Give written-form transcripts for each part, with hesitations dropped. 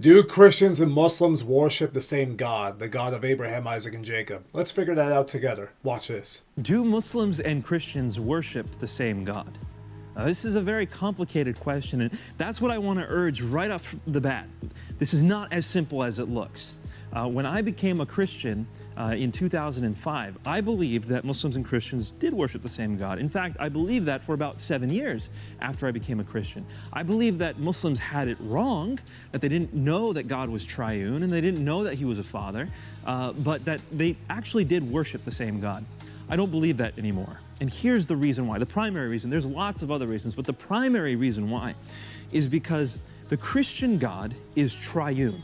Do Christians and Muslims worship the same God, the God of Abraham, Isaac, and Jacob? Let's figure that out together. Watch this. Do Muslims and Christians worship the same God? This is a very complicated question, and that's what I want to urge right off the bat. This is not as simple as it looks. When I became a Christian in 2005, I believed that Muslims and Christians did worship the same God. In fact, I believed that for about 7 years after I became a Christian. I believed that Muslims had it wrong, that they didn't know that God was triune, and they didn't know that He was a Father, but that they actually did worship the same God. I don't believe that anymore. And here's the reason why. The primary reason, there's lots of other reasons, but the primary reason why is because the Christian God is triune.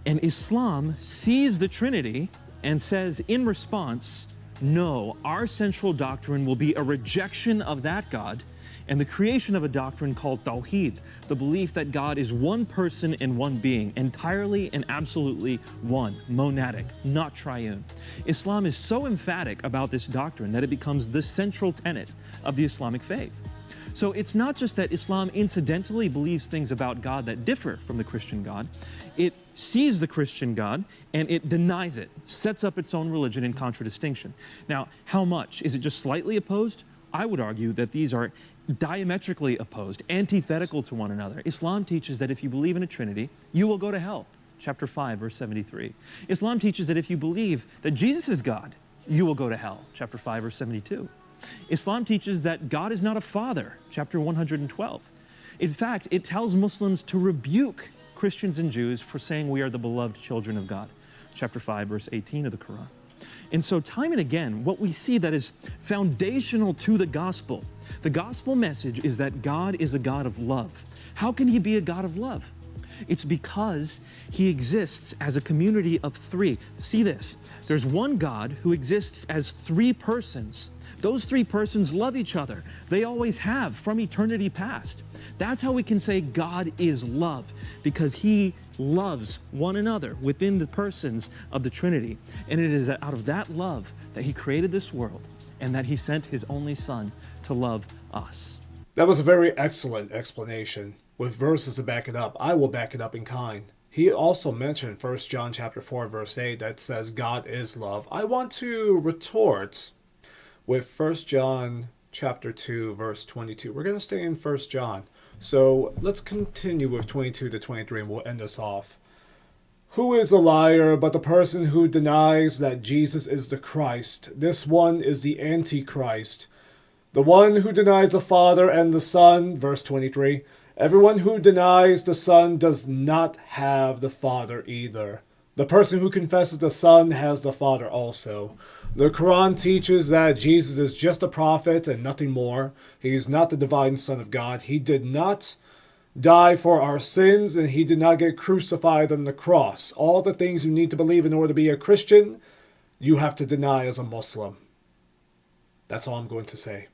And Islam sees the Trinity and says in response, no, our central doctrine will be a rejection of that God and the creation of a doctrine called Tawheed, the belief that God is one person and one being, entirely and absolutely one, monadic, not triune. Islam is so emphatic about this doctrine that it becomes the central tenet of the Islamic faith. So it's not just that Islam incidentally believes things about God that differ from the Christian God. It sees the Christian God and it denies it, sets up its own religion in contradistinction. Now, how much? Is it just slightly opposed? I would argue that these are diametrically opposed, antithetical to one another. Islam teaches that if you believe in a Trinity, you will go to hell. Chapter 5, verse 73. Islam teaches that if you believe that Jesus is God, you will go to hell. Chapter 5, verse 72. Islam teaches that God is not a father, chapter 112. In fact, it tells Muslims to rebuke Christians and Jews for saying we are the beloved children of God, chapter 5, verse 18 of the Quran. And so time and again, what we see that is foundational to the gospel message is that God is a God of love. How can He be a God of love? It's because He exists as a community of three. See this, there's one God who exists as three persons. Those three persons love each other. They always have from eternity past. That's how we can say God is love, because He loves one another within the persons of the Trinity. And it is out of that love that He created this world and that He sent His only Son to love us. That was a very excellent explanation. With verses to back it up, I will back it up in kind. He also mentioned 1 John chapter 4, verse 8 that says God is love. I want to retort with 1 John chapter 2, verse 22. We're going to stay in 1 John. So let's continue with 22 to 23 and we'll end this off. Who is a liar but the person who denies that Jesus is the Christ? This one is the Antichrist. The one who denies the Father and the Son, verse 23. Everyone who denies the Son does not have the Father either. The person who confesses the Son has the Father also. The Quran teaches that Jesus is just a prophet and nothing more. He is not the divine Son of God. He did not die for our sins, and He did not get crucified on the cross. All the things you need to believe in order to be a Christian, you have to deny as a Muslim. That's all I'm going to say.